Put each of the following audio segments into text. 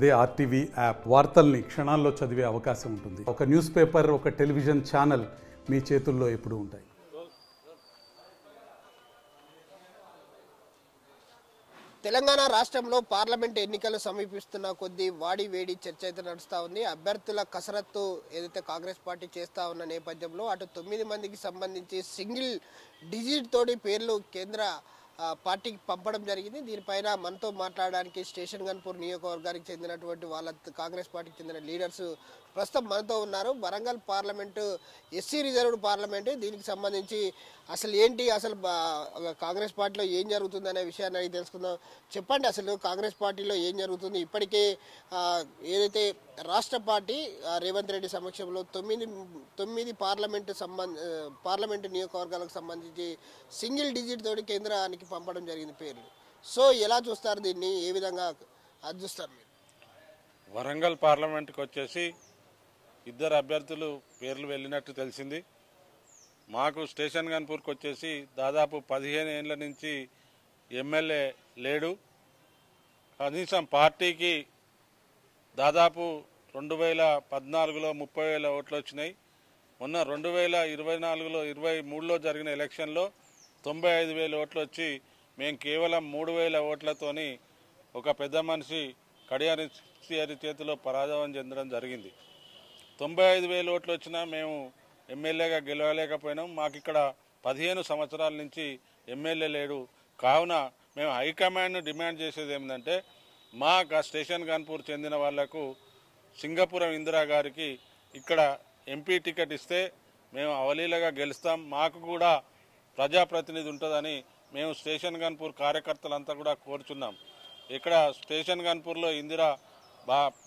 అదే RTV app వార్తల్ని క్షణాల్లో చదివే అవకాశం ఉంటుంది. ఒక న్యూస్ పేపర్, ఒక టెలివిజన్ ఛానల్ మీ చేతుల్లో ఎప్పుడూ ఉంటాయి. తెలంగాణ రాష్ట్రంలో పార్లమెంట్ ఎన్నికలు సమీపిస్తున్న కొద్దీ వాడి వేడి చర్చ అయితే నడుస్తూ ఉంది. అభ్యర్థుల కసరత్తు ఏదైతే కాంగ్రెస్ పార్టీ చేస్తూ ఉన్న నేపథ్యంలో అటు 9 మందికి సంబంధించి సింగిల్ డిజిట్ తోటి పేర్లు కేంద్ర పార్టీకి పంపడం జరిగింది. దీనిపైన మనతో మాట్లాడడానికి స్టేషన్ గన్పూర్ నియోజకవర్గానికి చెందినటువంటి వాళ్ళ కాంగ్రెస్ పార్టీకి చెందిన లీడర్స్ ప్రస్తుతం మనతో ఉన్నారు. Warangal parliament SC reserved parliament, దీనికి సంబంధించి అసలు ఏంటి, అసలు కాంగ్రెస్ పార్టీలో ఏం జరుగుతుంది అనే విషయాన్ని అడిగి తెలుసుకుందాం. చెప్పండి, అసలు కాంగ్రెస్ పార్టీలో ఏం జరుగుతుంది? ఇప్పటికే ఏదైతే రాష్ట్ర పార్టీ రేవంత్ రెడ్డి సమక్షంలో తొమ్మిది పార్లమెంటు నియోజకవర్గాలకు సంబంధించి సింగిల్ డిజిట్ తోటి కేంద్రానికి పంపడం జరిగింది పేర్లు. సో ఎలా చూస్తారు దీన్ని, ఏ విధంగా అది చూస్తారు మీరు? వరంగల్ పార్లమెంట్కి వచ్చేసి 2 అభ్యర్థులు పేర్లు వెళ్ళినట్టు తెలిసింది. మాకు స్టేషన్ గన్పూర్కి వచ్చేసి దాదాపు 15 ఏళ్ళ నుంచి ఎమ్మెల్యే లేడు. కనీసం పార్టీకి దాదాపు 2014లో 30,000 ఓట్లు వచ్చినాయి. మొన్న 2024లో 23లో జరిగిన ఎలక్షన్లో 95,000 ఓట్లు వచ్చి మేము కేవలం 3,000 ఓట్లతోని ఒక పెద్ద మనిషి కడియారి చేతిలో పరాజయం చెందడం జరిగింది. 95,000 ఓట్లు వచ్చినా మేము ఎమ్మెల్యేగా గెలవలేకపోయినాం. మాకు ఇక్కడ 15 సంవత్సరాల నుంచి ఎమ్మెల్యే లేడు. కావున మేము హైకమాండ్ను డిమాండ్ చేసేది ఏమిటంటే, మా స్టేషన్ గన్పూర్ చెందిన వాళ్లకు సింగపురం ఇందిరా గారికి ఇక్కడ ఎంపీ టికెట్ ఇస్తే మేము అవలీలగా గెలుస్తాం, మాకు కూడా ప్రజాప్రతినిధి ఉంటుందని మేము స్టేషన్ గన్పూర్ కార్యకర్తలంతా కూడా కోరుచున్నాం. ఇక్కడ స్టేషన్ గన్పూర్లో ఇందిరా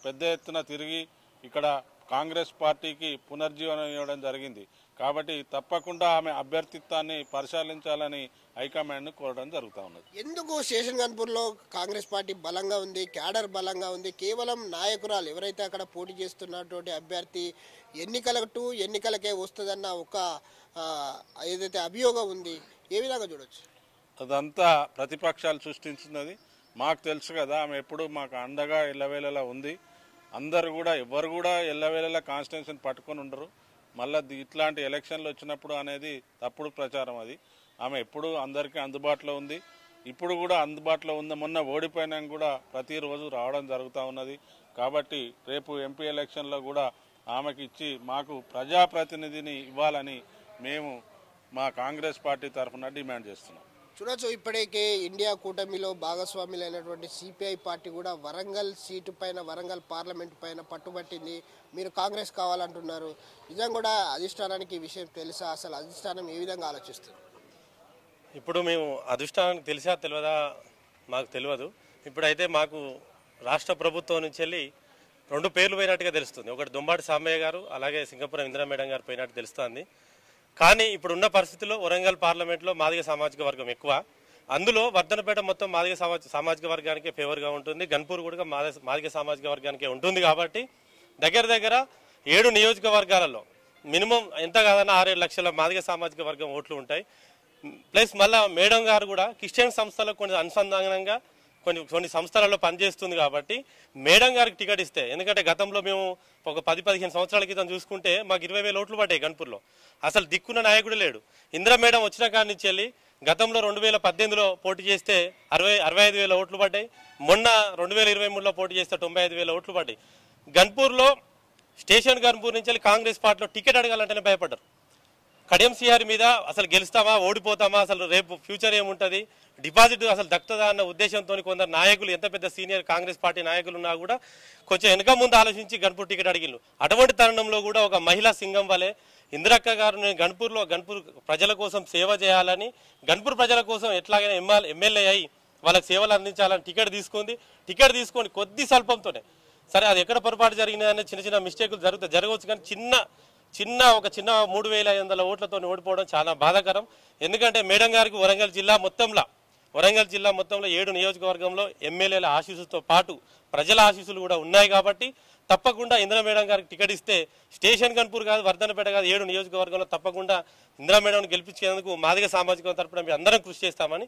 పెద్ద ఎత్తున తిరిగి ఇక్కడ కాంగ్రెస్ పార్టీకి పునర్జీవనం ఇవ్వడం జరిగింది. కాబట్టి తప్పకుండా ఆమె అభ్యర్థిత్వాన్ని పరిశీలించాలని హైకమాండ్ను కోరడం జరుగుతూ ఉన్నది. ఎందుకు స్టేషన్ గన్పూర్లో కాంగ్రెస్ పార్టీ బలంగా ఉంది, క్యాడర్ బలంగా ఉంది, కేవలం నాయకురాలు ఎవరైతే అక్కడ పోటీ చేస్తున్నటువంటి అభ్యర్థి ఎన్నికలకే వస్తుందన్న ఒక ఏదైతే అభియోగం ఉంది, ఏ విధంగా చూడొచ్చు? అదంతా ప్రతిపక్షాలు సృష్టించినది. మాకు తెలుసు కదా, ఆమె ఎప్పుడు మాకు అండగా ఎల్లవేళలా ఉంది. అందరు కూడా ఎవరు కూడా ఎల్లవేళలా కాన్స్టిట్యూన్సీని పట్టుకొని ఉండరు. మళ్ళీ ఇట్లాంటి ఎలక్షన్లు వచ్చినప్పుడు అనేది తప్పుడు ప్రచారం. అది ఆమె ఎప్పుడు అందరికీ అందుబాటులో ఉంది, ఇప్పుడు కూడా అందుబాటులో ఉంది. మొన్న ఓడిపోయినా కూడా ప్రతిరోజు రావడం జరుగుతూ ఉన్నది. కాబట్టి రేపు ఎంపీ ఎలక్షన్లో కూడా ఆమెకి ఇచ్చి మాకు ప్రజాప్రతినిధిని ఇవ్వాలని మేము మా కాంగ్రెస్ పార్టీ తరఫున డిమాండ్ చేస్తున్నాం. చూడొచ్చు, ఇప్పటికే ఇండియా కూటమిలో భాగస్వాములైనటువంటి సిపిఐ పార్టీ కూడా వరంగల్ సీటు పైన, వరంగల్ పార్లమెంట్ పైన పట్టుబట్టింది. మీరు కాంగ్రెస్ కావాలంటున్నారు. నిజంగా కూడా అధిష్టానానికి ఈ విషయం తెలుసా? అసలు అధిష్టానం ఏ విధంగా ఆలోచిస్తుంది? ఇప్పుడు మేము అధిష్టానానికి తెలిసా తెలియదా మాకు తెలియదు. ఇప్పుడైతే మాకు రాష్ట్ర ప్రభుత్వం నుంచి వెళ్ళి 2 పేర్లు పోయినట్టుగా తెలుస్తుంది. ఒకటి దుంబాటి సామయ్య గారు, అలాగే సింగపురం ఇందిరా మేడం గారు పోయినట్టు తెలుస్తుంది. కానీ ఇప్పుడున్న పరిస్థితుల్లో వరంగల్ పార్లమెంట్లో మాదిగ సామాజిక వర్గం ఎక్కువ. అందులో వర్ధనపేట మొత్తం మాదిగ సామాజిక వర్గానికే ఫేవర్గా ఉంటుంది, గన్పూర్ కూడా మాదిగ సామాజిక వర్గానికే ఉంటుంది. కాబట్టి దగ్గర 7 నియోజకవర్గాలలో మినిమం ఎంత కాదన్నా 6-7 లక్షల మాదిగ సామాజిక వర్గం ఓట్లు ఉంటాయి. ప్లస్ మళ్ళీ మేడం గారు కూడా క్రిస్టియన్ సంస్థలకు కొన్ని అనుసంధానంగా కొన్ని సంస్థలలో పనిచేస్తుంది. కాబట్టి మేడం గారికి టికెట్ ఇస్తే, ఎందుకంటే గతంలో మేము ఒక 10-15 సంవత్సరాల క్రితం చూసుకుంటే మాకు 20,000 ఓట్లు పడ్డాయి గన్పూర్లో. అసలు దిక్కున్న నాయకుడు లేడు. ఇందిరా మేడం వచ్చిన కాడి నుంచి వెళ్ళి గతంలో 2018లో పోటీ చేస్తే 65,000 ఓట్లు పడ్డాయి. మొన్న 2023లో పోటీ చేస్తే 95,000 ఓట్లు పడ్డాయి. గన్పూర్లో స్టేషన్ గన్పూర్ నుంచి వెళ్ళి కాంగ్రెస్ పార్టీలో టికెట్ అడగాలంటేనే భయపడ్డారు. కడియం సిఆర్ మీద అసలు గెలుస్తామా, ఓడిపోతామా, అసలు రేపు ఫ్యూచర్ ఏముంటుంది, డిపాజిట్ అసలు దక్కుతుందా అన్న ఉద్దేశంతో కొందరు నాయకులు, ఎంత పెద్ద సీనియర్ కాంగ్రెస్ పార్టీ నాయకులు ఉన్నా కూడా కొంచెం వెనక ముందు ఆలోచించి గన్పూర్ టికెట్ అడిగిళ్ళు. అటువంటి తరుణంలో కూడా ఒక మహిళా సింగం వలె ఇందిరక్క గారు నేను గన్పూర్ ప్రజల కోసం సేవ చేయాలని, గన్పూర్ ప్రజల కోసం ఎట్లాగైనా ఎమ్మెల్యే అయ్యి వాళ్ళకి సేవలు అందించాలని టికెట్ తీసుకొని కొద్ది స్వల్పంతోనే, సరే అది ఎక్కడ పొరపాటు జరిగినాయని చిన్న మిస్టేకులు జరగవచ్చు, కానీ చిన్న 3,500 ఓట్లతో ఓడిపోవడం చాలా బాధాకరం. ఎందుకంటే మేడం గారికి వరంగల్ జిల్లా మొత్తంలో వరంగల్ జిల్లా మొత్తంలో 7 నియోజకవర్గంలో ఎమ్మెల్యేల ఆశీస్సుతో పాటు ప్రజల ఆశీస్సులు కూడా ఉన్నాయి కాబట్టి తప్పకుండా ఇందిరా మేడం గారికి టికెట్ ఇస్తే స్టేషన్ గన్పూర్ కాదు, వర్ధనపేట కాదు, 7 నియోజకవర్గంలో తప్పకుండా ఇందిరా మేడం గెలిపించేందుకు మాదిగ సామాజిక తరపున మేము అందరం కృషి చేస్తామని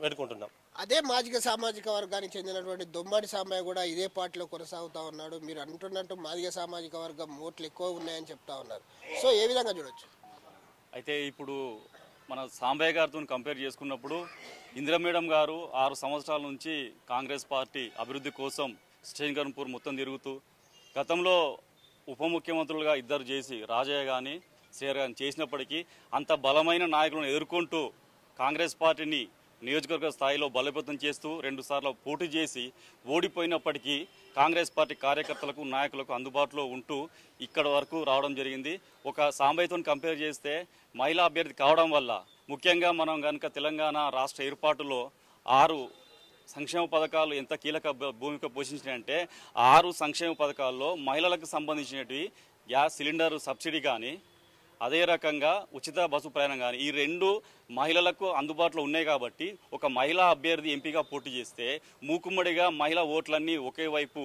వేడుకుంటున్నాం. అదే మాదిగ సామాజిక వర్గానికి చెందినటువంటి దొమ్మడి సాంబయ్య కూడా ఇదే పార్టీలో కొనసాగుతా ఉన్నాడు. మీరు అంటున్నట్టు మాదిగ సామాజిక వర్గం ఓట్లు ఎక్కువ ఉన్నాయని చెప్తా ఉన్నారు. సో ఏ విధంగా చూడొచ్చు? అయితే ఇప్పుడు మన సాంబయ్య గారితో కంపేర్ చేసుకున్నప్పుడు ఇందిరా మేడం గారు 6 సంవత్సరాల నుంచి కాంగ్రెస్ పార్టీ అభివృద్ధి కోసం స్టేషన్ గన్పూర్ మొత్తం తిరుగుతూ గతంలో ఉప ముఖ్యమంత్రులుగా ఇద్దరు చేసి రాజయ్య కానీ శ్రీహరి కానీ చేసినప్పటికీ అంత బలమైన నాయకులను ఎదుర్కొంటూ కాంగ్రెస్ పార్టీని నియోజకవర్గ స్థాయిలో బలోపేతం చేస్తూ 2 సార్లు పోటీ చేసి ఓడిపోయినప్పటికీ కాంగ్రెస్ పార్టీ కార్యకర్తలకు నాయకులకు అందుబాటులో ఉంటూ ఇక్కడ వరకు రావడం జరిగింది. ఒక సాంబయ్యతో కంపేర్ చేస్తే మహిళా అభ్యర్థి కావడం వల్ల ముఖ్యంగా మనం కనుక తెలంగాణ రాష్ట్ర ఏర్పాటులో 6 సంక్షేమ పథకాలు ఎంత కీలక భూమిక పోషించినాయంటే 6 సంక్షేమ పథకాల్లో మహిళలకు సంబంధించినవి గ్యాస్ సిలిండర్ సబ్సిడీ కానీ అదే రకంగా ఉచిత బస్సు ప్రయాణం కానీ ఈ 2 మహిళలకు అందుబాటులో ఉన్నాయి. కాబట్టి ఒక మహిళా అభ్యర్థి ఎంపీగా పోటీ చేస్తే మూకుమ్మడిగా మహిళా ఓట్లన్నీ ఒకే వైపు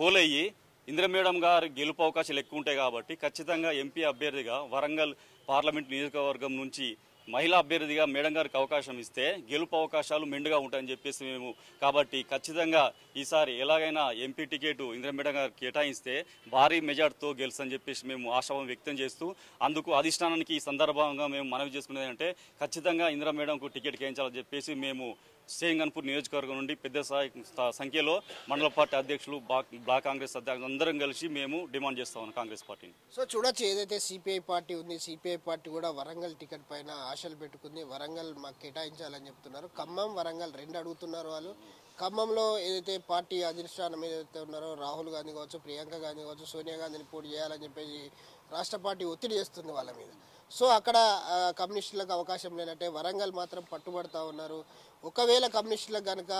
పోలయ్యి ఇందిరా మేడం గారు గెలుపు అవకాశాలు ఎక్కువ ఉంటాయి. కాబట్టి ఖచ్చితంగా ఎంపీ అభ్యర్థిగా వరంగల్ పార్లమెంట్ నియోజకవర్గం నుంచి మహిళా అభ్యర్థిగా మేడం గారికి అవకాశం ఇస్తే గెలుపు అవకాశాలు మెండుగా ఉంటాయని చెప్పేసి మేము కాబట్టి ఖచ్చితంగా ఈసారి ఎలాగైనా ఎంపీ టికెట్ ఇందిరా మేడం గారికి కేటాయిస్తే భారీ మెజార్టీతో గెలుసని చెప్పేసి మేము ఆశాభావం వ్యక్తం చేస్తూ అందుకు అధిష్టానానికి ఈ సందర్భంగా మేము మనవి చేసుకునేది అంటే ఖచ్చితంగా ఇందిరా మేడంకు టికెట్ కేయించాలని చెప్పేసి మేము స్టేషన్ గన్పూర్ నియోజకవర్గం నుండి పెద్ద సంఖ్యలో మండల పార్టీ అధ్యక్షులు బ్లాక్ కాంగ్రెస్ అధ్యక్షులు అందరం కలిసి మేము డిమాండ్ చేస్తాం కాంగ్రెస్ పార్టీని. సో చూడొచ్చు, ఏదైతే సిపిఐ పార్టీ ఉంది, సిపిఐ పార్టీ కూడా వరంగల్ టికెట్ పైన ఆశలు పెట్టుకుంది. వరంగల్ మాకు కేటాయించాలని చెప్తున్నారు. ఖమ్మం, వరంగల్ 2 అడుగుతున్నారు వాళ్ళు. ఖమ్మంలో ఏదైతే పార్టీ అధిష్టానం ఏదైతే ఉన్నారో రాహుల్ గాంధీ కావచ్చు, ప్రియాంక గాంధీ కావచ్చు, సోనియా గాంధీని పోటీ చేయాలని చెప్పేసి రాష్ట్ర పార్టీ ఒత్తిడి చేస్తుంది వాళ్ళ మీద. సో అక్కడ కమ్యూనిస్టులకు అవకాశం లేనట్టే వరంగల్ మాత్రం పట్టుబడతా ఉన్నారు. ఒకవేళ కమ్యూనిస్టులకు కనుక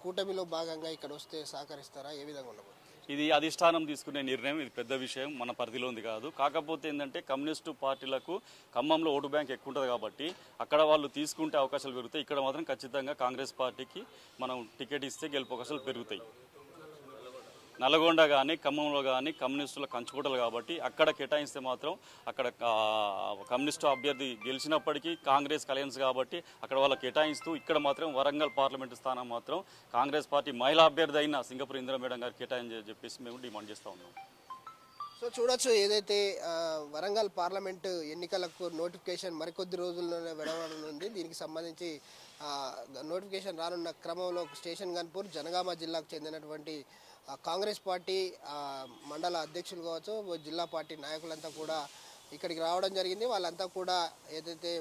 కూటమిలో భాగంగా ఇక్కడ వస్తే సహకరిస్తారా? ఏ విధంగా ఉండదు? ఇది అధిష్టానం తీసుకునే నిర్ణయం. ఇది పెద్ద విషయం, మన పరిధిలో ఉంది కాదు. కాకపోతే ఏంటంటే కమ్యూనిస్టు పార్టీలకు ఖమ్మంలో ఓటు బ్యాంక్ ఎక్కువ ఉంటుంది కాబట్టి అక్కడ వాళ్ళు తీసుకుంటే అవకాశాలు పెరుగుతాయి. ఇక్కడ మాత్రం ఖచ్చితంగా కాంగ్రెస్ పార్టీకి మనం టికెట్ ఇస్తే గెలుపు అవకాశాలు పెరుగుతాయి. నల్గొండ కానీ ఖమ్మంలో కానీ కమ్యూనిస్టుల కంచుకోటలు కాబట్టి అక్కడ కేటాయిస్తే మాత్రం అక్కడ కమ్యూనిస్టు అభ్యర్థి గెలిచినప్పటికీ కాంగ్రెస్ అలయన్స్ కాబట్టి అక్కడ వాళ్ళకి కేటాయిస్తూ ఇక్కడ మాత్రం వరంగల్ పార్లమెంటు స్థానం మాత్రం కాంగ్రెస్ పార్టీ మహిళా అభ్యర్థి అయిన సింగపూర్ ఇందిరా మేడం గారు కేటాయించని చెప్పేసి మేము డిమాండ్ చేస్తూ ఉన్నాం. సో చూడొచ్చు, ఏదైతే వరంగల్ పార్లమెంటు ఎన్నికలకు నోటిఫికేషన్ మరికొద్ది రోజుల్లోనే వెడవనుంది. దీనికి సంబంధించి నోటిఫికేషన్ రానున్న క్రమంలో స్టేషన్ గన్పూర్ జనగామ జిల్లాకు చెందినటువంటి కాంగ్రెస్ పార్టీ మండల అధ్యక్షులు కావచ్చు, జిల్లా పార్టీ నాయకులంతా కూడా ఇక్కడికి రావడం జరిగింది. వాళ్ళంతా కూడా ఏదైతే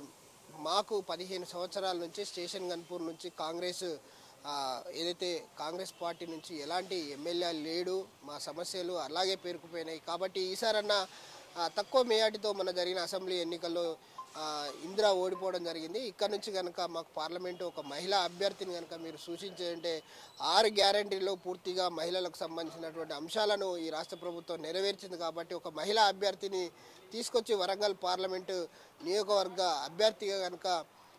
మాకు 15 సంవత్సరాల నుంచి స్టేషన్ గన్పూర్ నుంచి ఏదైతే కాంగ్రెస్ పార్టీ నుంచి ఎలాంటి ఎమ్మెల్యే లేడు, మా సమస్యలు అలాగే పేరుకుపోయినాయి కాబట్టి ఈసారన్నా తక్కువ మేయాటితో మన జరిగిన అసెంబ్లీ ఎన్నికల్లో ఇందిరా ఓడిపోవడం జరిగింది. ఇక్కడ నుంచి కనుక మాకు పార్లమెంటు ఒక మహిళా అభ్యర్థిని కనుక మీరు సూచించారంటే 6 గ్యారంటీలో పూర్తిగా మహిళలకు సంబంధించినటువంటి అంశాలను ఈ రాష్ట్ర ప్రభుత్వం నెరవేర్చింది. కాబట్టి ఒక మహిళా అభ్యర్థిని తీసుకొచ్చి వరంగల్ పార్లమెంటు నియోజకవర్గ అభ్యర్థిగా కనుక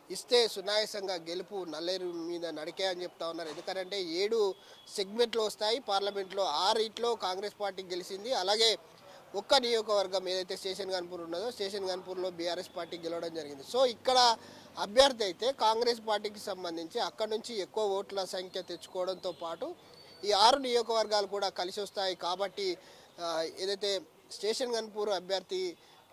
ఇస్తే సునాయాసంగా గెలుపు నల్లేరు మీద నడికే అని చెప్తా ఉన్నారు. ఎందుకంటే 7 సెగ్మెంట్లు వస్తాయి పార్లమెంట్లో, 6 కాంగ్రెస్ పార్టీ గెలిచింది. అలాగే ఒక్క నియోజకవర్గం ఏదైతే స్టేషన్ గన్పూర్ ఉన్నదో స్టేషన్ గన్పూర్లో బీఆర్ఎస్ పార్టీ గెలవడం జరిగింది. సో ఇక్కడ అభ్యర్థి అయితే కాంగ్రెస్ పార్టీకి సంబంధించి అక్కడ నుంచి ఎక్కువ ఓట్ల సంఖ్య తెచ్చుకోవడంతో పాటు ఈ 6 నియోజకవర్గాలు కూడా కలిసి వస్తాయి. కాబట్టి ఏదైతే స్టేషన్ గన్పూర్ అభ్యర్థి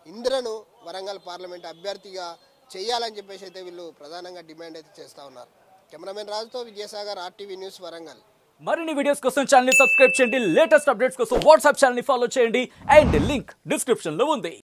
ఇంద్రను వరంగల్ పార్లమెంట్ అభ్యర్థిగా చేయాలని చెప్పేసి అయితే వీళ్ళు ప్రధానంగా డిమాండ్ అయితే చేస్తూ ఉన్నారు. కెమెరామెన్ రాజుతో విజయసాగర్, RTV న్యూస్, వరంగల్. మరిన్ని వీడియోస్ కోసం ఛానల్ ని సబ్స్క్రైబ్ చేయండి. లేటెస్ట్ అప్డేట్స్ కోసం వాట్సాప్ ఛానల్ ని ఫాలో చేయండి. అండ్ లింక్ డిస్క్రిప్షన్ లో ఉంది.